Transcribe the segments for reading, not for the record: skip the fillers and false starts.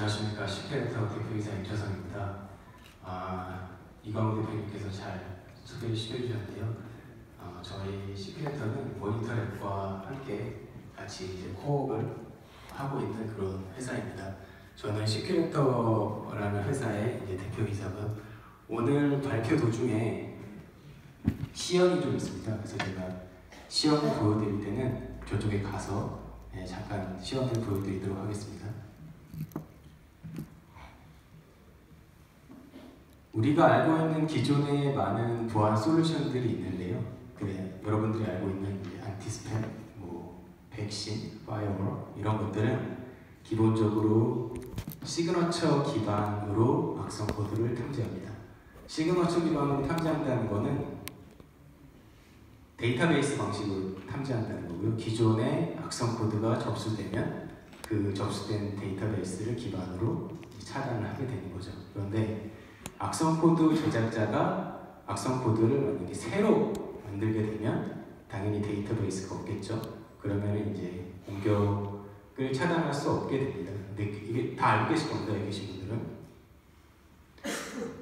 안녕하십니까. 시크릿터 대표이사 임철성입니다. 이광우 대표님께서 잘 소개를 시켜주셨는데요. 저희 시크릿터는 모니터 앱과 함께 같이 이제 코업을 하고 있는 그런 회사입니다. 저는 시크릿터라는 회사의 이제 대표이사고요. 오늘 발표 도중에 시연이 좀 있습니다. 그래서 제가 시연을 보여드릴 때는 저쪽에 가서 잠깐 시연을 보여드리도록 하겠습니다. 우리가 알고 있는 기존의 많은 보안 솔루션들이 있는데요. 여러분들이 알고 있는 안티스팸, 백신, 파이어월 이런 것들은 기본적으로 시그너처 기반으로 악성 코드를 탐지합니다. 시그너처 기반으로 탐지한다는 것은 데이터베이스 방식으로 탐지한다는 거고요. 기존의 악성 코드가 접수되면 그 접수된 데이터베이스를 기반으로 차단을 하게 되는 거죠. 그런데 악성 코드 제작자가 악성 코드를 만약에 새로 만들게 되면 당연히 데이터베이스가 없겠죠. 그러면 이제 공격을 차단할 수 없게 됩니다. 근데 이게 다 알고 계실 겁니다. 여기 계신 분들은.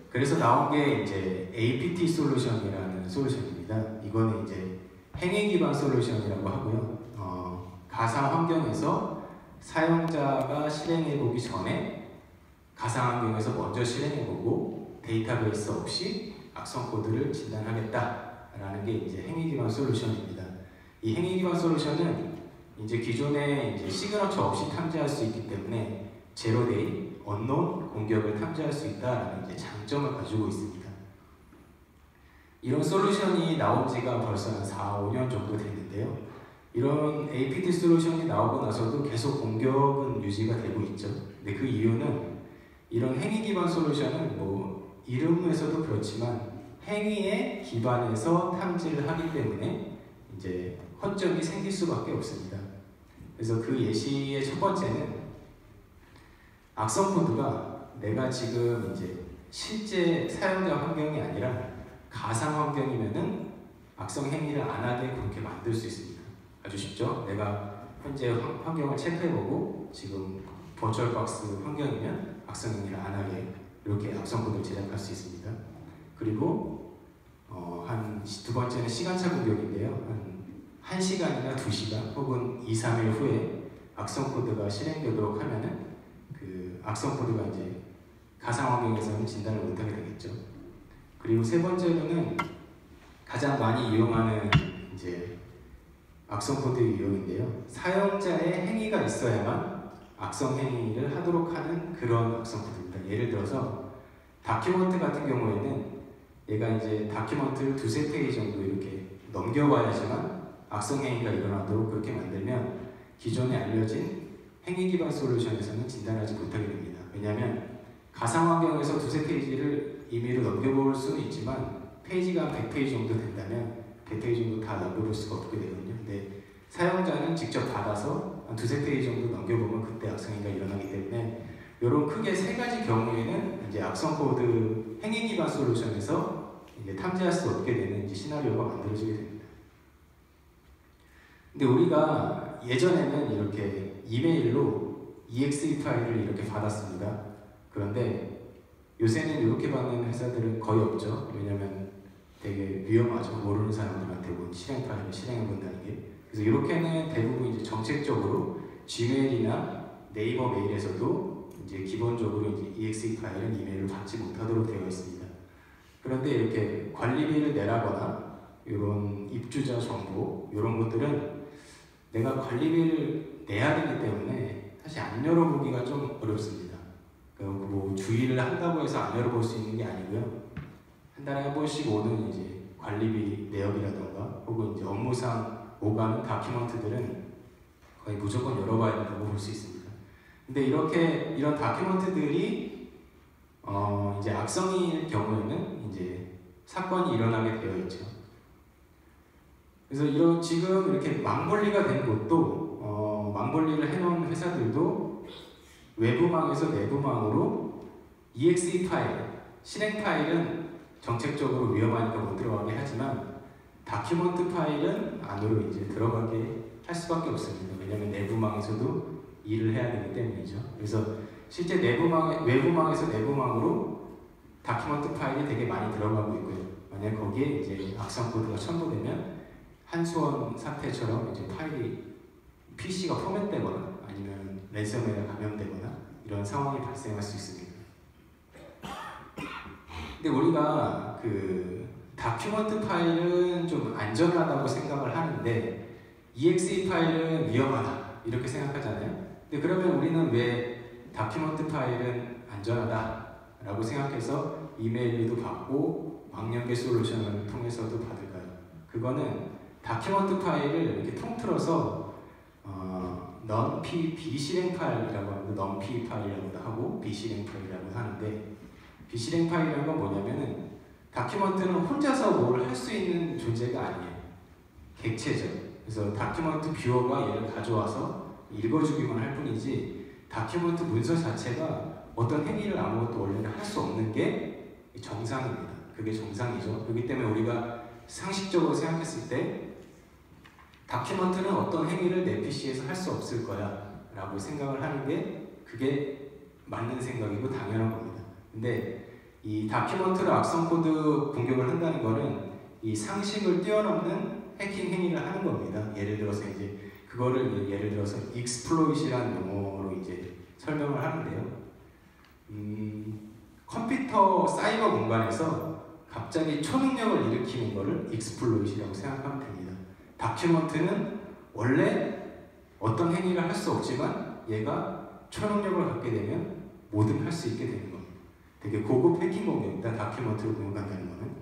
그래서 나온 게 이제 APT 솔루션이라는 솔루션입니다. 이거는 이제 행위 기반 솔루션이라고 하고요. 가상 환경에서 사용자가 실행해보기 전에 가상 환경에서 먼저 실행해보고 데이터베이스 없이 악성 코드를 진단하겠다라는 게 이제 행위 기반 솔루션입니다. 이 행위 기반 솔루션은 이제 기존에 이제 시그너처 없이 탐지할 수 있기 때문에 제로데이, 언노운 공격을 탐지할 수 있다라는 이제 장점을 가지고 있습니다. 이런 솔루션이 나온 지가 벌써 한 4, 5년 정도 됐는데요. 이런 APT 솔루션이 나오고 나서도 계속 공격은 유지가 되고 있죠. 근데 그 이유는 이런 행위 기반 솔루션은 이름에서도 그렇지만 행위에 기반해서 탐지를 하기 때문에 이제 허점이 생길 수밖에 없습니다. 그래서 그 예시의 첫 번째는 악성 코드가 내가 지금 이제 실제 사용자 환경이 아니라 가상 환경이면은 악성 행위를 안 하게 그렇게 만들 수 있습니다. 아주 쉽죠? 내가 현재 환경을 체크해보고 지금 버추얼박스 환경이면 악성 행위를 안 하게 이렇게 악성 코드를 제작할 수 있습니다. 그리고 두 번째는 시간차 공격인데요. 한 1시간이나 2시간 혹은 2, 3일 후에 악성 코드가 실행되도록 하면은 그 악성 코드가 이제 가상 환경에서는 진단을 못하게 되겠죠. 그리고 세 번째로는 가장 많이 이용하는 이제 악성 코드의 유형인데요. 사용자의 행위가 있어야만 악성 행위를 하도록 하는 그런 악성 코드입니다. 예를 들어서 다큐먼트 같은 경우에는 얘가 이제 다큐먼트를 2~3페이지 정도 이렇게 넘겨봐야지만 악성 행위가 일어나도록 그렇게 만들면 기존에 알려진 행위 기반 솔루션에서는 진단하지 못하게 됩니다. 왜냐하면 가상 환경에서 2~3페이지를 임의로 넘겨볼 수는 있지만 페이지가 100페이지 정도 된다면 100페이지 정도 다 넘겨볼 수가 없게 되거든요. 근데 사용자는 직접 받아서 한 2~3페이지 정도 넘겨보면 그때 악성 행위가 일어나기 때문에 이런 크게 3가지 경우에는 이제 악성 코드 행위 기반 솔루션에서 이제 탐지할 수 없게 되는 이제 시나리오가 만들어지게 됩니다. 근데 우리가 예전에는 이렇게 이메일로 exe 파일을 이렇게 받았습니다. 그런데 요새는 이렇게 받는 회사들은 거의 없죠. 왜냐면 되게 위험하죠. 모르는 사람들한테 온 실행 파일을 실행해 본다는 게. 그래서 이렇게는 대부분 이제 정책적으로 지메일이나 네이버 메일에서도 이제 기본적으로 이제 exe 파일은 이메일을 받지 못하도록 되어 있습니다. 그런데 이렇게 관리비를 내라거나 이런 입주자 정보 이런 것들은 내가 관리비를 내야 되기 때문에 사실 안 열어보기가 좀 어렵습니다. 주의를 한다고 해서 안 열어볼 수 있는 게 아니고요. 한 달에 한 번씩 오는 이제 관리비 내역이라던가 혹은 이제 업무상 오가는 다큐먼트들은 거의 무조건 열어봐야 된다고 볼 수 있습니다. 근데 이런 다큐먼트들이 이제 악성일 경우에는 이제 사건이 일어나게 되어 있죠. 그래서 지금 이렇게 망볼리가 된 곳도 망볼리를 해놓은 회사들도 외부망에서 내부망으로 exe 파일, 실행 파일은 정책적으로 위험하니까 못 들어가게 하지만 다큐먼트 파일은 안으로 이제 들어가게 할 수밖에 없습니다. 왜냐하면 내부망에서도 일을 해야 되기 때문이죠. 그래서 실제 외부망에서 내부망으로 다큐먼트 파일이 되게 많이 들어가고 있고요. 만약 거기에 이제 악성 코드가 첨부되면 한수원 사태처럼 이제 파일이 PC가 포맷되거나 아니면 랜섬웨어에 감염되거나 이런 상황이 발생할 수 있습니다. 근데 우리가 그 다큐먼트 파일은 좀 안전하다고 생각을 하는데 exe 파일은 위험하다 이렇게 생각하잖아요. 근데 그러면 우리는 왜 다큐먼트 파일은 안전하다 라고 생각해서 이메일도 받고 망연계 솔루션을 통해서도 받을까요? 그거는 다큐먼트 파일을 이렇게 통틀어서 비실행 파일이라고 하고 non-p 파일이라고도 하고 비실행 파일이라고 하는데 비실행 파일이라는 건 뭐냐면은 다큐먼트는 혼자서 뭘 할 수 있는 존재가 아니에요. 객체죠. 그래서 다큐먼트 뷰어가 얘를 가져와서 읽어주기만 할 뿐이지 다큐먼트 문서 자체가 어떤 행위를 아무것도 원래는 할 수 없는 게 정상입니다. 그게 정상이죠. 그렇기 때문에 우리가 상식적으로 생각했을 때 다큐먼트는 어떤 행위를 내 PC에서 할 수 없을 거야 라고 생각을 하는 게 그게 맞는 생각이고 당연한 겁니다. 근데 이 다큐먼트로 악성 코드 공격을 한다는 거는 이 상식을 뛰어넘는 해킹 행위를 하는 겁니다. 예를 들어서 이제 그거를 예를 들어서 exploit이라는 용어로 이제 설명을 하는데요. 컴퓨터 사이버 공간에서 갑자기 초능력을 일으키는 거를 exploit이라고 생각하면 됩니다. 다큐먼트는 원래 어떤 행위를 할 수 없지만 얘가 초능력을 갖게 되면 뭐든 할 수 있게 되는 겁니다. 되게 고급 해킹 공격입니다. 다큐먼트를 공격한다는 거는.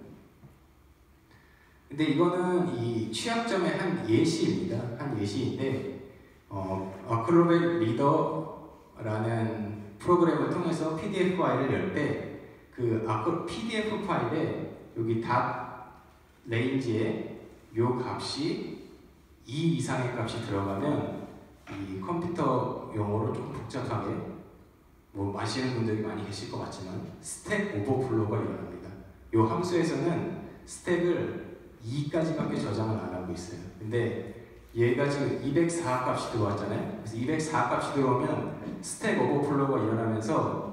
근데 이거는 이 취약점의 한 예시입니다. 한 예시인데 어크로벳 리더라는 프로그램을 통해서 PDF 파일을 열 때 그 PDF 파일에 여기 닷 레인지에 요 값이 2 이상의 값이 들어가면 이 컴퓨터 용어로 좀 복잡하게 뭐 아시는 분들이 많이 계실 것 같지만 스택 오버플로우가 일어납니다. 이 함수에서는 스택을 2까지밖에 저장을 안 하고 있어요. 근데 얘가 지금 204 값이 들어왔잖아요. 그래서 204 값이 들어오면 스택 오버플로우가 일어나면서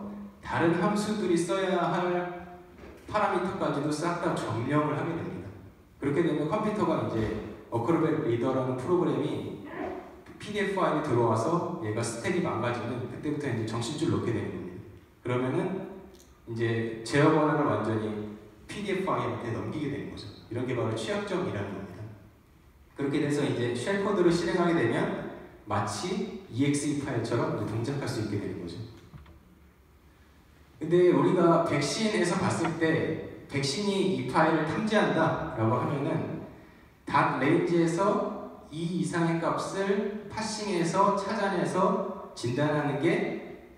다른 함수들이 써야 할 파라미터까지도 싹 다 점령을 하게 됩니다. 그렇게 되면 컴퓨터가 이제 어크로벳 리더라는 프로그램이 PDF 파일이 들어와서 얘가 스택이 망가지면 그때부터 이제 정신줄 놓게 되는 겁니다. 그러면은 이제 제어 권한을 완전히 PDF 파일한테 넘기게 되는 거죠. 이런 게 바로 취약점이라는 겁니다. 그렇게 돼서 이제 쉘 코드를 실행하게 되면 마치 exe 파일처럼 동작할 수 있게 되는 거죠. 근데 우리가 백신에서 봤을 때 백신이 이 파일을 탐지한다 라고 하면은 닷 레인지에서 2 이상의 값을 파싱해서 찾아내서 진단하는 게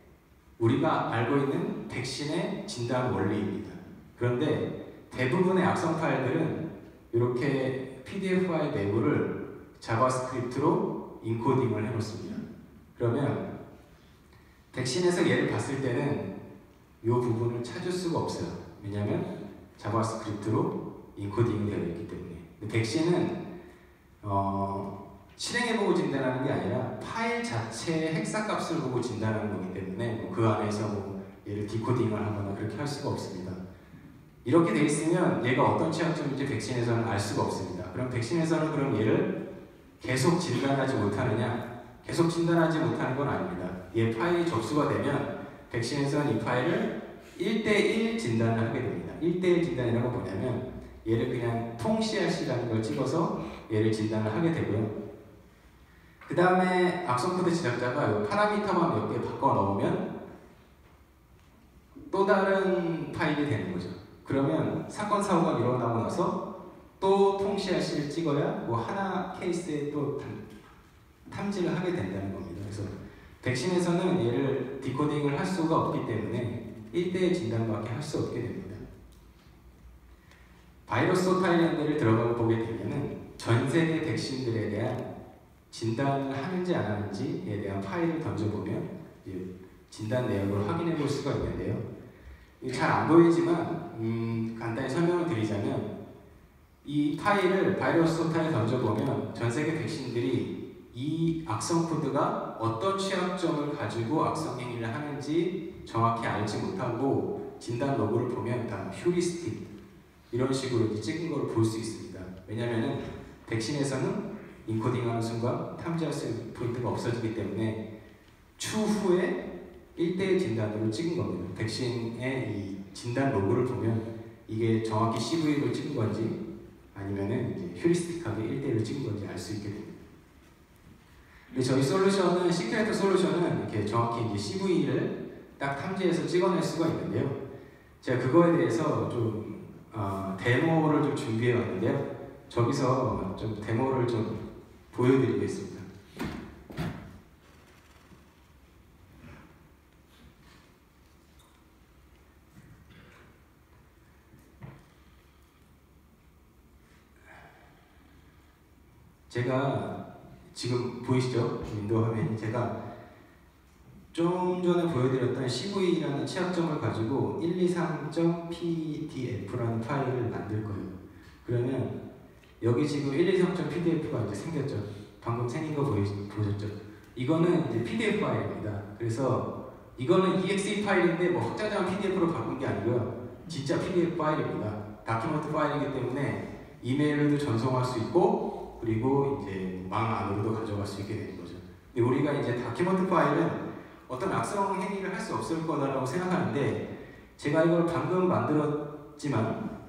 우리가 알고 있는 백신의 진단 원리입니다. 그런데 대부분의 악성 파일들은 이렇게 PDF 파일 내부를 자바스크립트로 인코딩을 해놓습니다. 그러면 백신에서 얘를 봤을 때는 이 부분을 찾을 수가 없어요. 왜냐하면 자바스크립트로 인코딩이 되어 있기 때문에. 백신은 실행해보고 진단하는 게 아니라 파일 자체의 헥사값을 보고 진단하는 거기 때문에 그 안에서 얘를 디코딩을 하거나 그렇게 할 수가 없습니다. 이렇게 돼 있으면 얘가 어떤 취약점인지 백신에서는 알 수가 없습니다. 그럼 백신에서는 그럼 얘를 계속 진단하지 못하느냐? 계속 진단하지 못하는 건 아닙니다. 얘 파일이 접수가 되면 백신에서는 이 파일을 1:1 진단을 하게 됩니다. 1:1 진단이라고 뭐냐면 얘를 그냥 통-CRC라는 걸 찍어서 얘를 진단을 하게 되고요. 그 다음에 악성코드 제작자가 파라미터만 몇 개 바꿔 넣으면 또 다른 파일이 되는 거죠. 그러면 사건 사고가 일어나고 나서 또 통-CRC를 찍어야 뭐 하나 케이스에 또 탐지를 하게 된다는 겁니다. 그래서 백신에서는 얘를 디코딩을 할 수가 없기 때문에 1:1 진단밖에 할 수 없게 됩니다. 바이러스 타일랜드를 들어가 보게 되면은 전 세계 백신들에 대한 진단을 하는지 안 하는지에 대한 파일을 던져보면 진단 내역을 확인해 볼 수가 있는데요. 잘 안 보이지만 간단히 설명을 드리자면 이 파일을 바이러스 타일에 던져보면 전 세계 백신들이 이 악성 코드가 어떤 취약점을 가지고 악성 행위를 하는지 정확히 알지 못하고 진단 로그를 보면 다 휴리스틱 이런 식으로 이제 찍은 걸 볼 수 있습니다. 왜냐하면 백신에서는 인코딩하는 순간 탐지할 수 있는 포인트가 없어지기 때문에 추후에 1대1 진단으로 찍은 겁니다. 백신의 이 진단 로그를 보면 이게 정확히 CV를 찍은 건지 아니면은 이제 휴리스틱하게 1대1로 찍은 건지 알 수 있게 됩니다. 근데 저희 솔루션은 시크릿 솔루션은 이렇게 정확히 이제 CV를 딱 탐지해서 찍어낼 수가 있는데요. 제가 그거에 대해서 좀 데모를 좀 준비해 왔는데요. 저기서 좀 데모를 좀 보여드리겠습니다. 제가 지금 보이시죠? 윈도우 화면이 제가 좀 전에 보여드렸던 CV라는 취약점을 가지고 123.pdf라는 파일을 만들 거예요. 그러면 여기 지금 123.pdf가 이제 생겼죠. 방금 생긴 거 보셨죠? 이거는 이제 PDF 파일입니다. 그래서 이거는 exe 파일인데 뭐 확장한 PDF로 바꾼 게 아니고요. 진짜 PDF 파일입니다. 다큐멘트 파일이기 때문에 이메일로도 전송할 수 있고 그리고 이제 망 안으로도 가져갈 수 있게 되는 거죠. 근데 우리가 이제 다큐멘트 파일은 어떤 악성 행위를 할 수 없을 거다라고 생각하는데 제가 이걸 방금 만들었지만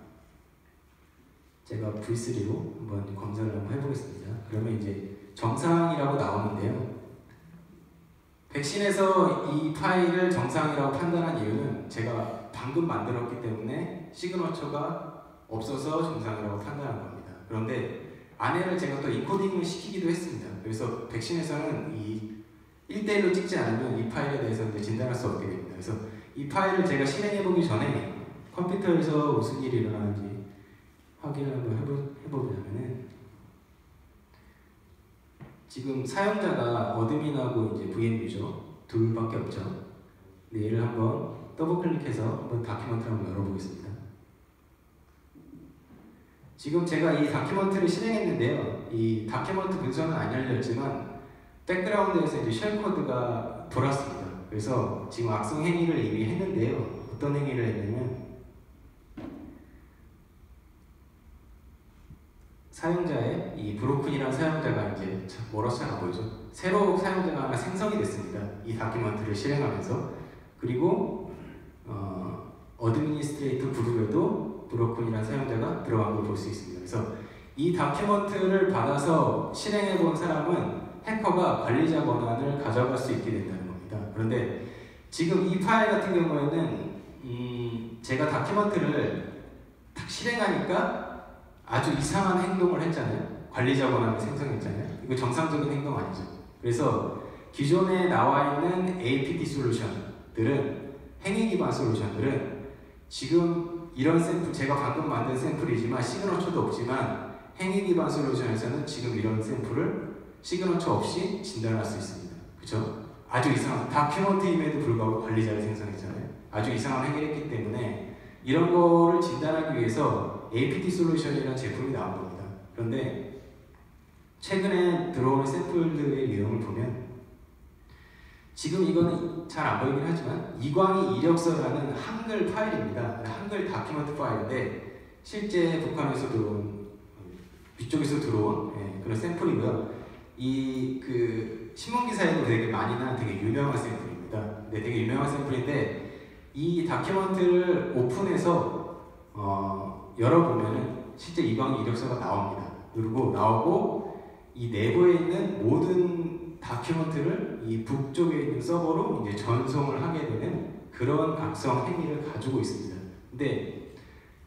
제가 V3로 한번 검사를 한번 해보겠습니다. 그러면 이제 정상이라고 나오는데요. 백신에서 이 파일을 정상이라고 판단한 이유는 제가 방금 만들었기 때문에 시그너처가 없어서 정상이라고 판단한 겁니다. 그런데 안에를 제가 또 인코딩을 시키기도 했습니다. 그래서 백신에서는 이 1대1로 찍지 않으면 이 파일에 대해서 이제 진단할 수 없게 됩니다. 그래서 이 파일을 제가 실행해보기 전에 컴퓨터에서 무슨 일이 일어나는지 확인을 한번 해보자면은 지금 사용자가 어드민하고 이제 VMU죠. 둘밖에 없죠. 근데 얘를 한번 더블 클릭해서 한번 다큐멘트를 한번 열어보겠습니다. 지금 제가 이 다큐멘트를 실행했는데요. 이 다큐멘트 문서는 안 열렸지만 백그라운드에서 이제 쉘 코드가 돌았습니다. 그래서 지금 악성 행위를 이미 했는데요. 어떤 행위를 했냐면 사용자의 이 브로큰이라는 사용자가 이제 뭐라고 잘 안 보이죠? 새로 사용자가 하나 생성이 됐습니다. 이 다큐멘트를 실행하면서 그리고 어드미니스트레이터 그룹에도 브로큰이라는 사용자가 들어간 걸 볼 수 있습니다. 그래서 이 다큐멘트를 받아서 실행해 본 사람은 해커가 관리자 권한을 가져갈 수 있게 된다는 겁니다. 그런데 지금 이 파일 같은 경우에는 제가 다큐멘트를 딱 실행하니까 아주 이상한 행동을 했잖아요. 관리자 권한을 생성했잖아요. 이거 정상적인 행동 아니죠. 그래서 기존에 나와 있는 APT 솔루션들은 행위 기반 솔루션들은 지금 이런 샘플, 제가 방금 만든 샘플이지만 시그너처도 없지만 행위 기반 솔루션에서는 지금 이런 샘플을 시그너처 없이 진단할 수 있습니다. 그렇죠? 아주 이상한 다큐멘트임에도 불구하고 관리자를 생성했잖아요. 아주 이상한 행위를 했기 때문에 이런 거를 진단하기 위해서 APT 솔루션이라는 제품이 나온 겁니다. 그런데 최근에 들어오는 샘플들의 유형을 보면 지금 이거는 잘 안 보이긴 하지만 이광희 이력서라는 한글 파일입니다. 한글 다큐멘트 파일인데 실제 북한에서 들어온 위쪽에서 들어온 그런 샘플이고요. 이 그 신문 기사에도 되게 많이 난 되게 유명한 샘플입니다. 네, 되게 유명한 샘플인데 이 다큐멘트를 오픈해서 열어보면은 실제 이광희 이력서가 나옵니다. 그리고 나오고 이 내부에 있는 모든 다큐멘트를 이 북쪽에 있는 서버로 이제 전송을 하게 되는 그런 악성 행위를 가지고 있습니다. 근데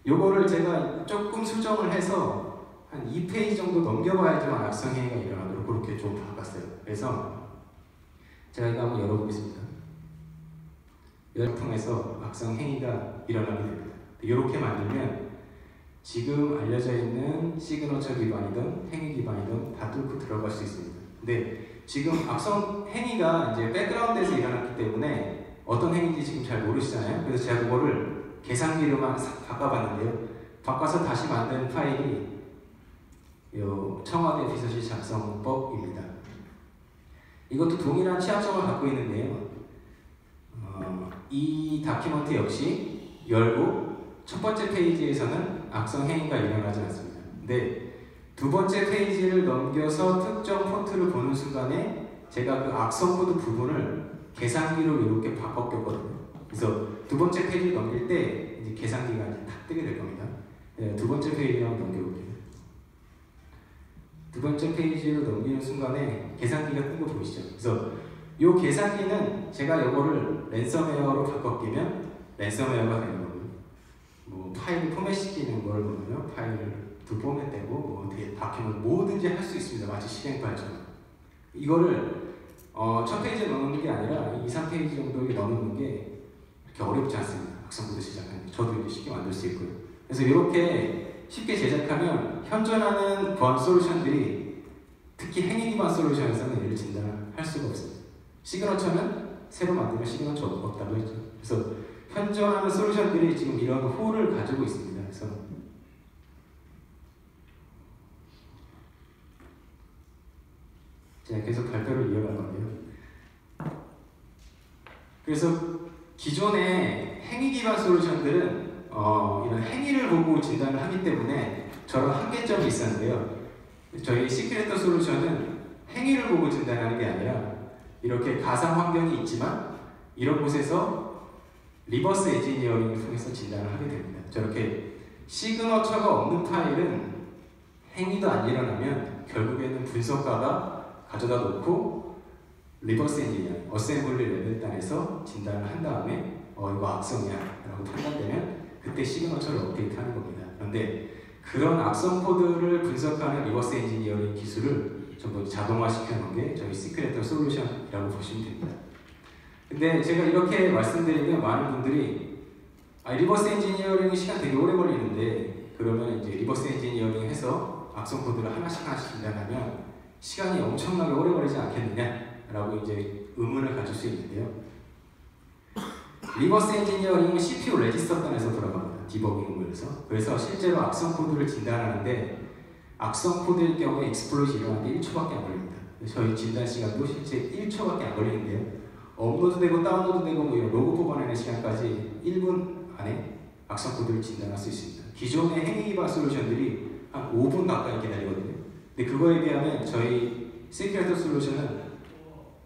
요거를 제가 조금 수정을 해서 한 2페이지 정도 넘겨봐야지만 악성 행위가 일어나도록 그렇게 좀 바꿨어요. 그래서 제가 이거 한번 열어보겠습니다. 이걸 통해서 악성 행위가 일어나게 됩니다. 이렇게 만들면 지금 알려져 있는 시그너처 기반이든 행위 기반이든 다 뚫고 들어갈 수 있습니다. 근데 지금 악성 행위가 이제 백그라운드에서 일어났기 때문에 어떤 행위인지 지금 잘 모르시잖아요. 그래서 제가 그거를 계산기로만 바꿔봤는데요. 바꿔서 다시 만든 파일이 요 청와대 비서실 작성법입니다. 이것도 동일한 취약점을 갖고 있는데요. 이 다큐먼트 역시 열고 첫 번째 페이지에서는 악성 행위가 일어나지 않습니다. 근데 두 번째 페이지를 넘겨서 특정 폰트를 보는 순간에 제가 그 악성 코드 부분을 계산기로 이렇게 바꿨거든요. 그래서 두 번째 페이지를 넘길 때 이제 계산기가 이제 탁 뜨게 될 겁니다. 네, 두 번째 페이지를 한번 넘겨볼게요. 두 번째 페이지를 넘기는 순간에 계산기가 뜬 거 보이시죠? 그래서 이 계산기는 제가 이거를 랜섬웨어로 바꿔 끼면 랜섬웨어가 되는 거고요. 뭐 파일을 포맷시키는 걸 보면요, 파일을 두 포맷되고 뭐 어떻게 바뀌면 뭐든지 할 수 있습니다. 마치 실행 파일처럼. 이거를 첫 페이지에 넣는 게 아니라 2, 3페이지 정도에 넣는 게 그렇게 어렵지 않습니다. 악성 코드 시작하는 게. 저도 이제 쉽게 만들 수 있고요. 그래서 이렇게 쉽게 제작하면 현존하는 보안 솔루션들이 특히 행위 기반 솔루션에서는 이를 진단할 수가 없습니다. 시그너처는 새로 만들면 시그너처 없다고 했죠. 그래서 현존하는 솔루션들이 지금 이런 홀을 가지고 있습니다. 그래서 제가 계속 발표를 이어갈 건데요. 그래서 기존의 행위 기반 솔루션들은 이런 행위를 보고 진단을 하기 때문에 저런 한계점이 있었는데요. 저희 시크릿 솔루션은 행위를 보고 진단하는 게 아니라 이렇게 가상 환경이 있지만 이런 곳에서 리버스 엔지니어링을 통해서 진단을 하게 됩니다. 저렇게 시그너처가 없는 파일은 행위도 안 일어나면 결국에는 분석가가 가져다 놓고 리버스 엔지니어링, 어셈블리 레벨 단에서 진단을 한 다음에 이거 악성이야 라고 판단되면 그때 시그너처를 업데이트하는 겁니다. 그런데 그런 악성 코드를 분석하는 리버스 엔지니어링 기술을 전부 자동화시켜 놓은 게 저희 시크릿 솔루션이라고 보시면 됩니다. 근데 제가 이렇게 말씀드리면 많은 분들이 리버스 엔지니어링 시간 되게 오래 걸리는데 그러면 이제 리버스 엔지니어링 해서 악성 코드를 하나씩 진단하면 시간이 엄청나게 오래 걸리지 않겠느냐라고 이제 의문을 가질 수 있는데요. 리버스 엔지니어링은 CPU 레지스터 단에서 돌아갑니다. 디버깅을해서. 그래서 실제로 악성 코드를 진단하는데 악성 코드일 경우에 익스플로이트 일어나는데 1초밖에 안 걸립니다. 저희 진단 시간도 실제 1초밖에 안 걸리는데요. 업로드되고 다운로드되고 뭐 이런 로그 뽑아내는 시간까지 1분 안에 악성 코드를 진단할 수 있습니다. 기존의 행위 기반 솔루션들이 한 5분 가까이 기다리거든요. 근데 그거에 비하면 저희 시크릿 솔루션은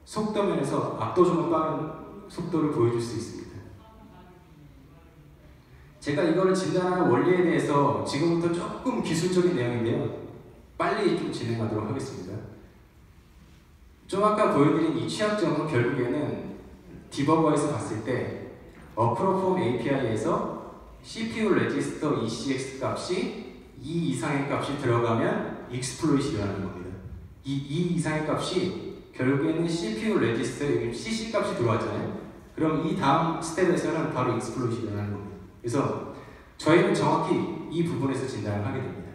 속도 면에서 압도적으로 빠른 속도를 보여줄 수 있습니다. 제가 이거를 진단하는 원리에 대해서 지금부터 조금 기술적인 내용인데요. 빨리 좀 진행하도록 하겠습니다. 좀 아까 보여드린 이 취약점은 결국에는 디버거에서 봤을 때 어프로폼 API에서 CPU 레지스터 ECX 값이 2 이상의 값이 들어가면 익스플로이트가 일어나는 겁니다. 이 2 이상의 값이 결국에는 CPU 레지스터에 CC 값이 들어왔잖아요. 그럼 이 다음 스텝에서는 바로 익스플로이트가 일어나는 겁니다. 그래서 저희는 정확히 이 부분에서 진단을 하게 됩니다.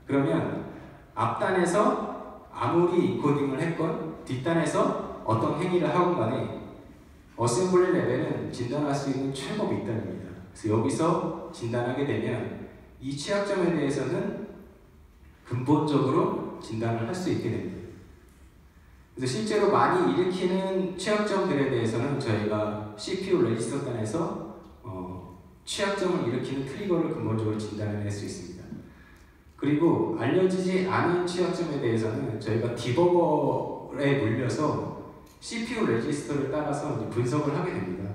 그러면 앞단에서 아무리 인코딩을 했건 뒷단에서 어떤 행위를 하건 간에 어셈블리 레벨은 진단할 수 있는 최고 밑단입니다. 그래서 여기서 진단하게 되면 이 취약점에 대해서는 근본적으로 진단을 할 수 있게 됩니다. 그래서 실제로 많이 일으키는 취약점들에 대해서는 저희가 CPU 레지스터 단에서 취약점을 일으키는 트리거를 근본적으로 진단해낼 수 있습니다. 그리고 알려지지 않은 취약점에 대해서는 저희가 디버거에 물려서 CPU 레지스터를 따라서 이제 분석을 하게 됩니다.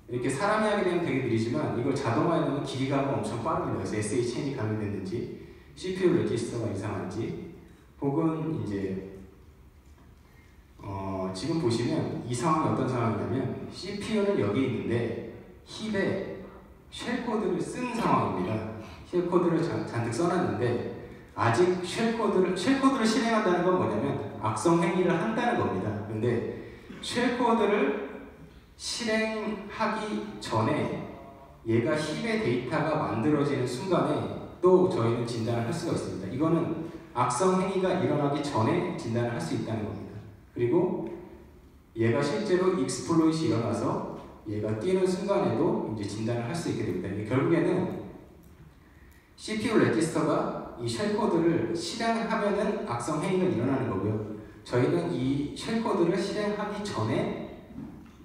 이렇게 사람이 하게 되면 되게 느리지만 이걸 자동화해 놓으면 기기가 엄청 빠릅니다. 그래서 SHN이 감염됐는지 CPU 레지스터가 이상한지 혹은 이제 지금 보시면 이 상황이 어떤 상황이냐면 CPU는 여기 있는데 힙에 쉘코드를 쓴 상황입니다. 쉘코드를 잔뜩 써놨는데 아직 쉘코드를 실행한다는 건 뭐냐면 악성 행위를 한다는 겁니다. 근데 쉘코드를 실행하기 전에 얘가 힙의 데이터가 만들어지는 순간에 또 저희는 진단을 할 수가 있습니다. 이거는 악성 행위가 일어나기 전에 진단을 할 수 있다는 겁니다. 그리고 얘가 실제로 익스플로이트이 일어나서 얘가 뛰는 순간에도 이제 진단을 할 수 있게 됩니다. 결국에는 CPU 레지스터가 이 쉘코드를 실행하면은 악성 행위가 일어나는 거고요. 저희는 이 쉘 코드를 실행하기 전에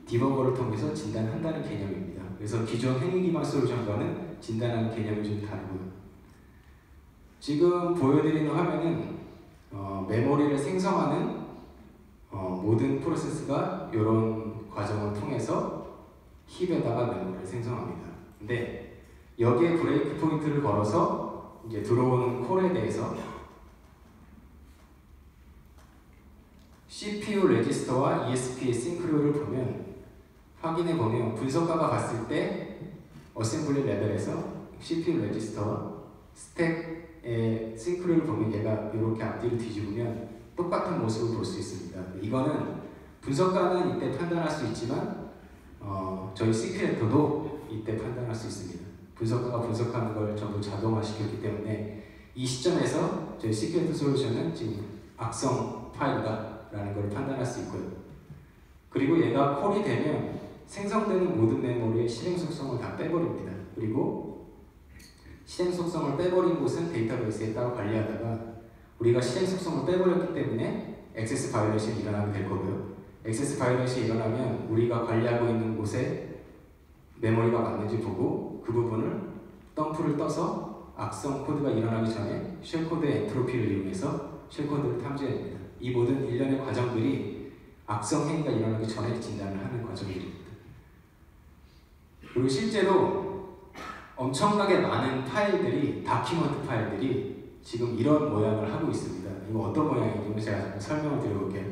디버거를 통해서 진단한다는 개념입니다. 그래서 기존 행위 기반 솔루션과는 진단하는 개념이 좀 다르고요. 지금 보여드리는 화면은 메모리를 생성하는 모든 프로세스가 이런 과정을 통해서 힙에다가 메모리를 생성합니다. 근데 여기에 브레이크 포인트를 걸어서 이제 들어오는 콜에 대해서 CPU 레지스터와 ESP의 싱크로율을 보면 확인해 보면 분석가가 봤을 때 어셈블리 레벨에서 CPU 레지스터와 스택의 싱크로율을 보면 얘가 이렇게 앞뒤로 뒤집으면 똑같은 모습을 볼 수 있습니다. 이거는 분석가는 이때 판단할 수 있지만 저희 시큐레터도 이때 판단할 수 있습니다. 분석가가 분석하는 걸 전부 자동화시켰기 때문에 이 시점에서 저희 시큐레터 솔루션은 지금 악성 파일이다라는 걸 판단할 수 있고요. 그리고 얘가 콜이 되면 생성되는 모든 메모리의 실행 속성을 다 빼버립니다. 그리고 실행 속성을 빼버린 곳은 데이터베이스에 따로 관리하다가 우리가 실행 속성을 빼버렸기 때문에 액세스 바이올레이션이 일어나게 될 거고요. 액세스 바이올레이션이 일어나면 우리가 관리하고 있는 곳에 메모리가 맞는지 보고 그 부분을 덤프를 떠서 악성 코드가 일어나기 전에 쉘코드의 엔트로피를 이용해서 쉘코드를 탐지해냅니다. 이 모든 일련의 과정들이 악성 행위가 일어나기 전에 진단을 하는 과정들입니다. 그리고 실제로 엄청나게 많은 파일들이, 다큐먼트 파일들이 지금 이런 모양을 하고 있습니다. 이거 어떤 모양인지 제가 설명을 드려볼게요.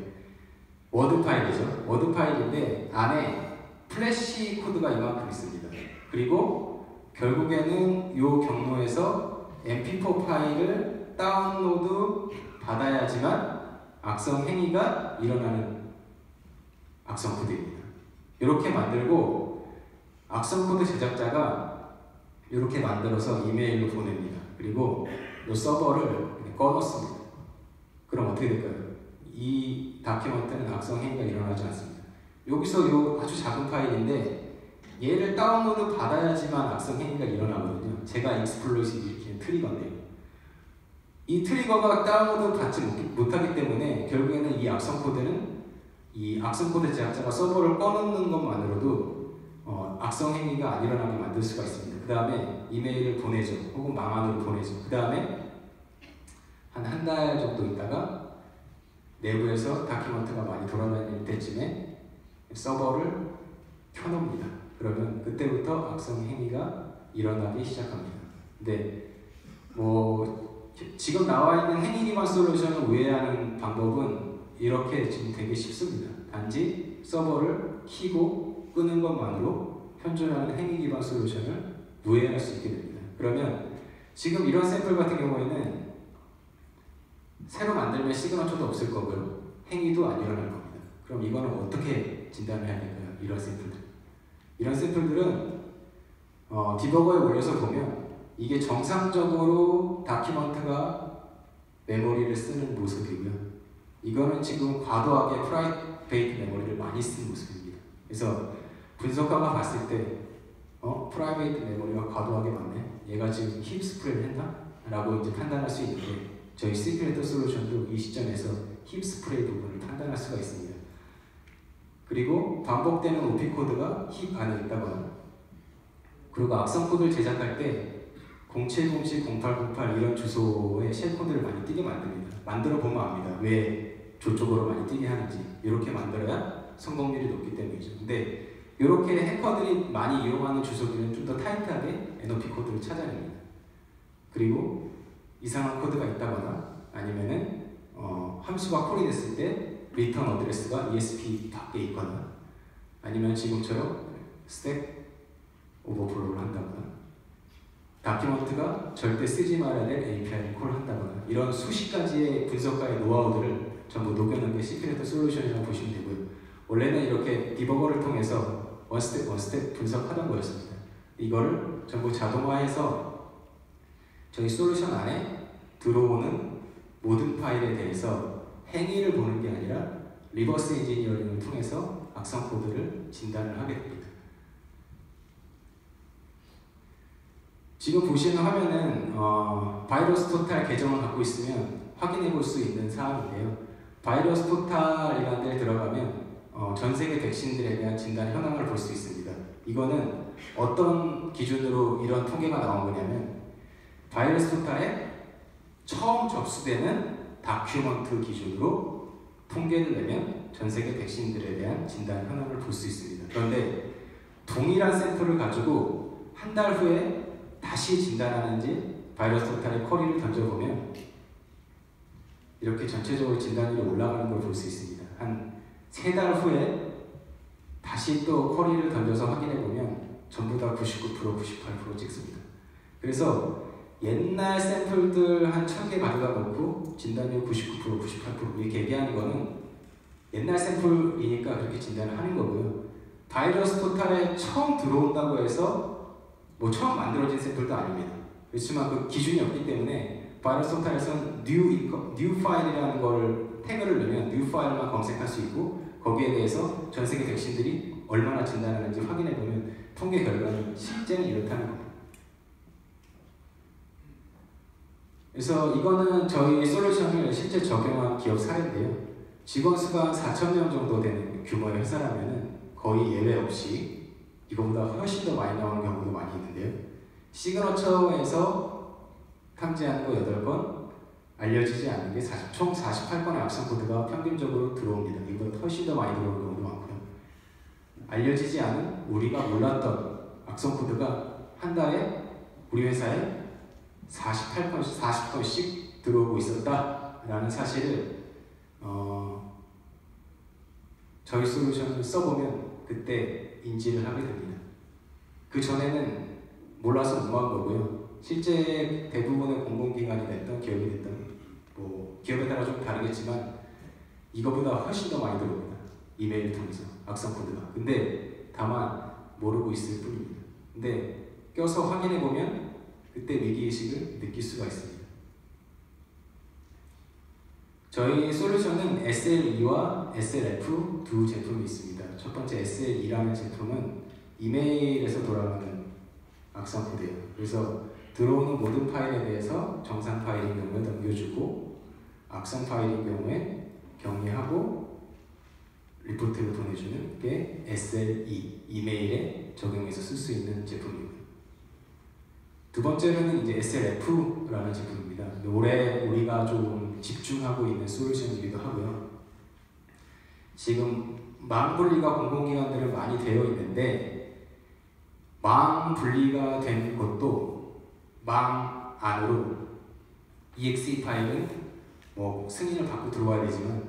워드 파일이죠. 워드 파일인데 안에 플래시 코드가 이만큼 있습니다. 그리고 결국에는 이 경로에서 mp4 파일을 다운로드 받아야지만 악성 행위가 일어나는 악성 코드입니다. 이렇게 만들고 악성 코드 제작자가 이렇게 만들어서 이메일로 보냅니다. 그리고 이 서버를 꺼놓습니다. 그럼 어떻게 될까요? 이 다큐먼트는 악성 행위가 일어나지 않습니다. 여기서 이 아주 작은 파일인데 얘를 다운로드 받아야지만 악성 행위가 일어나거든요. 제가 익스플로잇이 일으키는 트리거인데요. 이 트리거가 다운로드 받지 못하기 때문에 결국에는 이 악성 코드는 이 악성 코드 제작자가 서버를 꺼놓는 것만으로도 악성 행위가 안 일어나게 만들 수가 있습니다. 그 다음에 이메일을 보내죠. 혹은 망한으로 보내죠. 그 다음에 한 달 정도 있다가 내부에서 다큐먼트가 많이 돌아다닐 때쯤에 서버를 켜놓습니다. 그러면 그때부터 악성 행위가 일어나기 시작합니다. 근데 지금 나와 있는 행위 기반 솔루션을 우회하는 방법은 이렇게 지금 되게 쉽습니다. 단지 서버를 켜고 끄는 것만으로 현존하는 행위 기반 솔루션을 우회할 수 있게 됩니다. 그러면 지금 이런 샘플 같은 경우에는 새로 만들면 시그너처도 없을 거고요. 행위도 안 일어날 겁니다. 그럼 이거는 어떻게 진단을 해야 될까요? 이런 샘플들. 이런 샘플들은 디버거에 올려서 보면 이게 정상적으로 다큐먼트가 메모리를 쓰는 모습이고요. 이거는 지금 과도하게 프라이베이트 메모리를 많이 쓰는 모습입니다. 그래서 분석가가 봤을 때 프라이베이트 메모리가 과도하게 많네? 얘가 지금 힙 스프레이를 했나? 라고 이제 판단할 수 있는데 저희 시큐레터 솔루션도 이 시점에서 힙 스프레이 부분을 판단할 수가 있습니다. 그리고 반복되는 OP 코드가 힙 안에 있다거나 그리고 악성 코드를 제작할 때 0707, 0808 이런 주소의 쉘 코드를 많이 띄게 만듭니다. 만들어 보면 압니다. 왜 저쪽으로 많이 띄게 하는지. 이렇게 만들어야 성공률이 높기 때문이죠. 근데 이렇게 해커들이 많이 이용하는 주소들은 좀 더 타이트하게 NOP 코드를 찾아냅니다. 그리고 이상한 코드가 있다거나 아니면은 함수가 콜이 됐을 때 리턴 어드레스가 ESP 밖에 있거나 아니면 지금처럼 스택 오버플로우를 한다거나 다큐먼트가 절대 쓰지 말아야 될 API를 콜한다거나 이런 수십 가지의 분석가의 노하우들을 전부 녹여놓은 게 시큐레터 솔루션이라고 보시면 되고요. 원래는 이렇게 디버거를 통해서 원스텝 분석하던 거였습니다. 이거를 전부 자동화해서 저희 솔루션 안에 들어오는 모든 파일에 대해서 행위를 보는 게 아니라 리버스 엔지니어링을 통해서 악성 코드를 진단을 하게 됩니다. 지금 보시는 화면은 바이러스 토탈 계정을 갖고 있으면 확인해 볼 수 있는 사항인데요. 바이러스 포탈이라는 데에 들어가면 전 세계 백신들에 대한 진단 현황을 볼 수 있습니다. 이거는 어떤 기준으로 이런 통계가 나온 거냐면 바이러스 포탈에 처음 접수되는 다큐먼트 기준으로 통계를 내면 전 세계 백신들에 대한 진단 현황을 볼 수 있습니다. 그런데 동일한 샘플을 가지고 한 달 후에 다시 진단하는지 바이러스 포탈에 쿼리를 던져보면 이렇게 전체적으로 진단율이 올라가는 걸 볼 수 있습니다. 한 3달 후에 다시 또 쿼리를 던져서 확인해보면 전부 다 99%, 98% 찍습니다. 그래서 옛날 샘플들 한 1000개 가져다 놓고 진단율 99%, 98% 이렇게 얘기하는 거는 옛날 샘플이니까 그렇게 진단을 하는 거고요. 바이러스 포탈에 처음 들어온다고 해서 뭐 처음 만들어진 샘플도 아닙니다. 그렇지만 그 기준이 없기 때문에 바이러스 포탈에서는 new 파일이라는 걸 태그를 넣으면 new 파일만 검색할 수 있고 거기에 대해서 전 세계 백신들이 얼마나 진단하는지 확인해보면 통계 결과는 실제는 이렇다는 겁니다. 그래서 이거는 저희 솔루션을 실제 적용한 기업 사례인데요. 직원 수가 4,000명 정도 되는 규모의 회사라면 거의 예외 없이 이거보다 훨씬 더 많이 나오는 경우도 많이 있는데요. 시그너처에서 탐지하는 거 8건, 알려지지 않는 게 총 48건의 악성 코드가 평균적으로 들어옵니다. 이거보다 훨씬 더 많이 들어오는 경우도 많고요. 알려지지 않은 우리가 몰랐던 악성 코드가 한 달에 우리 회사에 40건씩 들어오고 있었다라는 사실을 저희 솔루션을 써보면 그때 인지를 하게 됩니다. 그 전에는 몰라서 무모한 거고요. 실제 대부분의 공공기관이 됐던 기업이 됐던 뭐 기업에 따라 좀 다르겠지만 이거보다 훨씬 더 많이 들어옵니다. 이메일 통해서 악성 코드가. 근데 다만 모르고 있을 뿐입니다. 근데 껴서 확인해 보면 그때 위기의식을 느낄 수가 있습니다. 저희 솔루션은 SLE와 SLF 두 제품이 있습니다. 첫 번째 SLE라는 제품은 이메일에서 돌아가는 악성 코드예요. 그래서 들어오는 모든 파일에 대해서 정상 파일인 경우에 넘겨주고 악성 파일인 경우에 격리하고 리포트를 보내주는 게 SLE, 이메일에 적용해서 쓸 수 있는 제품입니다. 두 번째로는 이제 SLF라는 제품입니다. 올해 우리가 좀 집중하고 있는 솔루션이기도 하고요. 지금 망 분리가 공공기관들은 많이 되어 있는데 망 분리가 된 것도 망 안으로 exe 파일은 뭐 승인을 받고 들어와야 되지만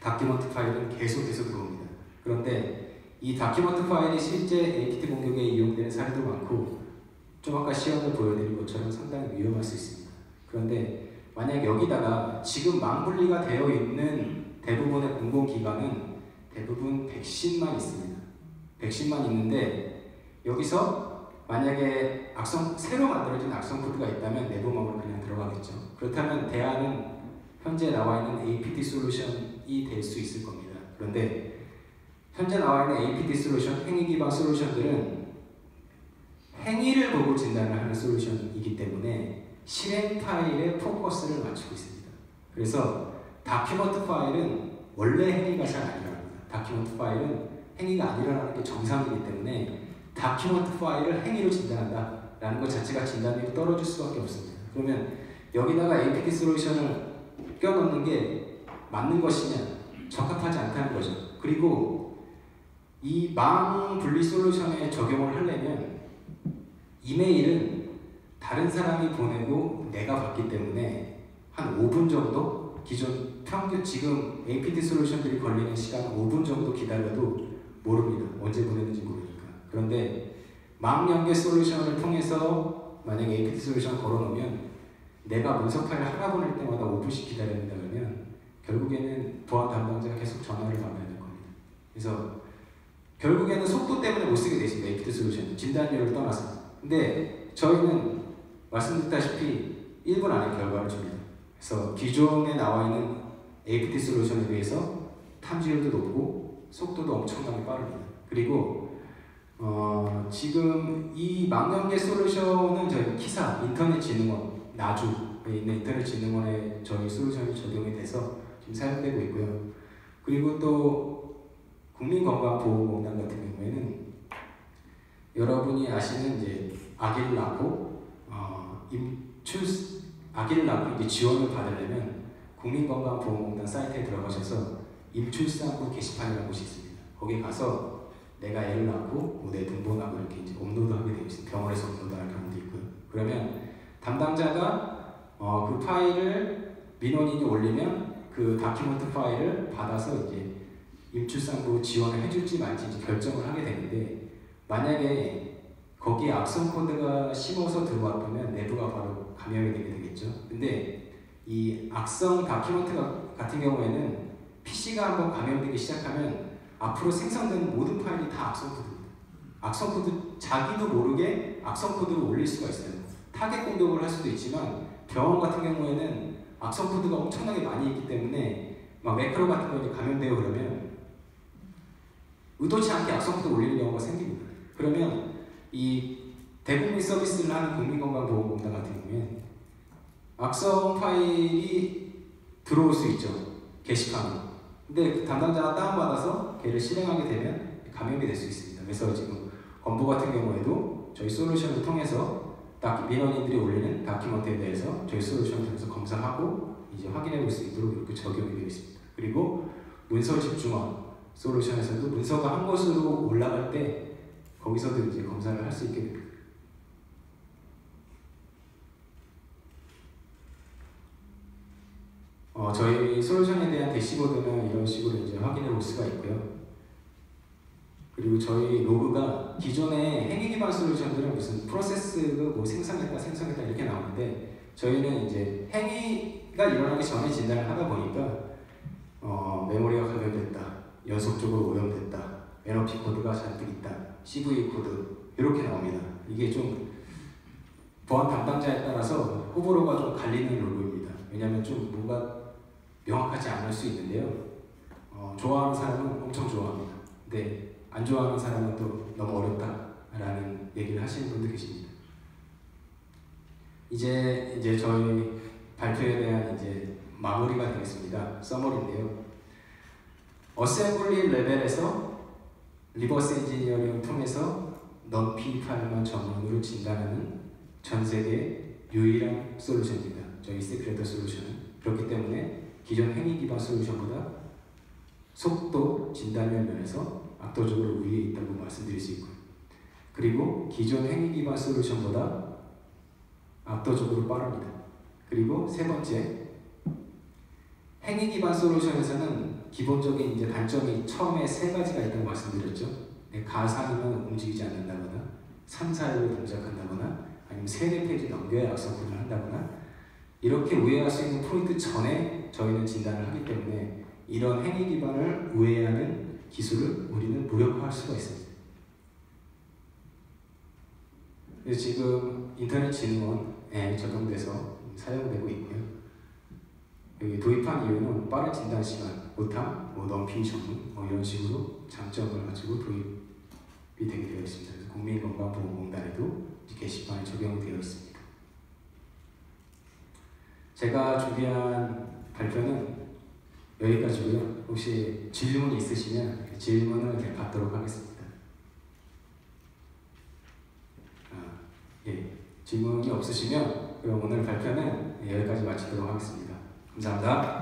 다큐먼트 파일은 계속해서 들어옵니다. 그런데 이 다큐먼트 파일이 실제 APT 공격에 이용되는 사례도 많고 좀 아까 시험을 보여드린 것처럼 상당히 위험할 수 있습니다. 그런데 만약 여기다가 지금 망 분리가 되어 있는 대부분의 공공기관은 대부분 백신만 있습니다. 백신만 있는데 여기서 만약에 새로 만들어진 악성 코드가 있다면 내부망으로 그냥 들어가겠죠. 그렇다면 대안은 현재 나와 있는 APT 솔루션이 될 수 있을 겁니다. 그런데 현재 나와 있는 APT 솔루션, 행위 기반 솔루션들은 행위를 보고 진단을 하는 솔루션이기 때문에 실행 파일에 포커스를 맞추고 있습니다. 그래서 다큐먼트 파일은 원래 행위가 잘 안 일어납니다. 다큐먼트 파일은 행위가 안 일어나는 게 정상이기 때문에 다큐먼트 파일을 행위로 진단한다라는 것 자체가 진단율이 떨어질 수밖에 없습니다. 그러면 여기다가 APT 솔루션을 껴넣는 게 맞는 것이냐, 적합하지 않다는 거죠. 그리고 이 망 분리 솔루션에 적용을 하려면 이메일은 다른 사람이 보내고 내가 받기 때문에 한 5분 정도 기존 평균 지금 APT 솔루션들이 걸리는 시간 5분 정도 기다려도 모릅니다. 언제 보내는지 모르니까. 그런데 망 연계 솔루션을 통해서 만약에 APT 솔루션 걸어놓으면 내가 문서 파일을 하나 보낼 때마다 5분씩 기다려야 된다 그러면 결국에는 보안 담당자가 계속 전화를 받아야 될 겁니다. 그래서 결국에는 속도 때문에 못 쓰게 되십니다. APT 솔루션 진단율을 떠나서. 근데 저희는 말씀드렸다시피 1분 안에 결과를 줍니다. 그래서 기존에 나와 있는 APT 솔루션에 비해서 탐지율도 높고 속도도 엄청나게 빠릅니다. 그리고 지금 이 망연계 솔루션은 저희 키사 인터넷진흥원 나주에 있는 인터넷진흥원에 저희 솔루션이 적용이 돼서 좀 사용되고 있고요. 그리고 또 국민건강보험공단 같은 경우에는 여러분이 아시는 이제 아기를 낳고 아기를 낳고 이제 지원을 받으려면 국민건강보험공단 사이트에 들어가셔서 임출산부 게시판이라는 곳이 있습니다. 거기 가서 내가 애를 낳고 내 등본하고 이렇게 이제 업로드하게 되어 있습니다. 병원에서 업로드하는 경우도 있고요. 그러면 담당자가 그 파일을 민원인이 올리면 그 다큐멘트 파일을 받아서 이제 임출산부 지원을 해줄지 말지 이제 결정을 하게 되는데, 만약에 거기에 악성 코드가 심어서 들어왔다면 내부가 바로 감염이 되게 되겠죠. 근데 이 악성 다큐멘트 같은 경우에는 PC가 한번 감염되기 시작하면 앞으로 생성되는 모든 파일이 다 악성 코드입니다. 악성 코드, 자기도 모르게 악성 코드를 올릴 수가 있어요. 타겟 공격을 할 수도 있지만 병원 같은 경우에는 악성 코드가 엄청나게 많이 있기 때문에 막 매크로 같은 거 이제 감염되어 그러면 의도치 않게 악성 코드 올리는 경우가 생깁니다. 그러면 이 대국민 서비스를 하는 국민건강보험공단 같은 경우에 악성 파일이 들어올 수 있죠. 게시판으로. 근데 그 담당자가 다운받아서 걔를 실행하게 되면 감염이 될 수 있습니다. 그래서 지금 건보 같은 경우에도 저희 솔루션을 통해서 민원인들이 올리는 다큐멘트에 대해서 저희 솔루션을 통해서 검사하고 이제 확인해 볼 수 있도록 이렇게 적용이 되어 있습니다. 그리고 문서 집중화 솔루션에서도 문서가 한 곳으로 올라갈 때 거기서도 이제 검사를 할 수 있게 됩니다. 저희 솔루션에 대한 대시보드는 이런 식으로 이제 확인해 볼 수가 있고요. 그리고 저희 로그가 기존의 행위 기반 솔루션들은 무슨 프로세스가 뭐 생성했다 이렇게 나오는데, 저희는 이제 행위가 일어나기 전에 진단을 하다 보니까 메모리가 감염됐다, 연속적으로 오염됐다, NOP 코드가 잔뜩 있다, CV 코드 이렇게 나옵니다. 이게 좀 보안 담당자에 따라서 호불호가 좀 갈리는 로그입니다. 왜냐하면 좀 뭔가 명확하지 않을 수 있는데요. 좋아하는 사람은 엄청 좋아합니다. 근데 안 좋아하는 사람은 또 너무 어렵다라는 얘기를 하시는 분도 계십니다. 이제 저희 발표에 대한 이제 마무리가 되겠습니다. 서머리인데요. 어셈블리 레벨에서 리버스 엔지니어링을 통해서 non-P 파일만 전문으로 진단하는 전 세계 유일한 솔루션입니다. 저희 시크레터 솔루션은. 그렇기 때문에 기존 행위 기반 솔루션보다 속도, 진단율 면에서 압도적으로 우위에 있다고 말씀드릴 수 있고요. 그리고 기존 행위 기반 솔루션보다 압도적으로 빠릅니다. 그리고 세 번째, 행위 기반 솔루션에서는 기본적인 이제 단점이 처음에 세 가지가 있다고 말씀드렸죠. 가상이면 움직이지 않는다거나, 3, 4일로 동작한다거나, 아니면 3, 4페이지 넘겨야 악성 코드를 한다거나, 이렇게 우회할 수 있는 포인트 전에 저희는 진단을 하기 때문에 이런 행위 기반을 우회하는 기술을 우리는 무력화할 수가 있습니다. 그래서 지금 인터넷진흥원에 적용돼서 사용되고 있고요. 여기 도입한 이유는 빠른 진단 시간, 오탐, non-P 전문 이런 식으로 장점을 가지고 도입이 되게 되어 있습니다. 그래서 국민건강보험공단에도 게시판에 적용되어 있습니다. 제가 준비한 발표는 여기까지고요. 혹시 질문이 있으시면 질문을 받도록 하겠습니다. 질문이 없으시면 그럼 오늘 발표는 여기까지 마치도록 하겠습니다. 감사합니다.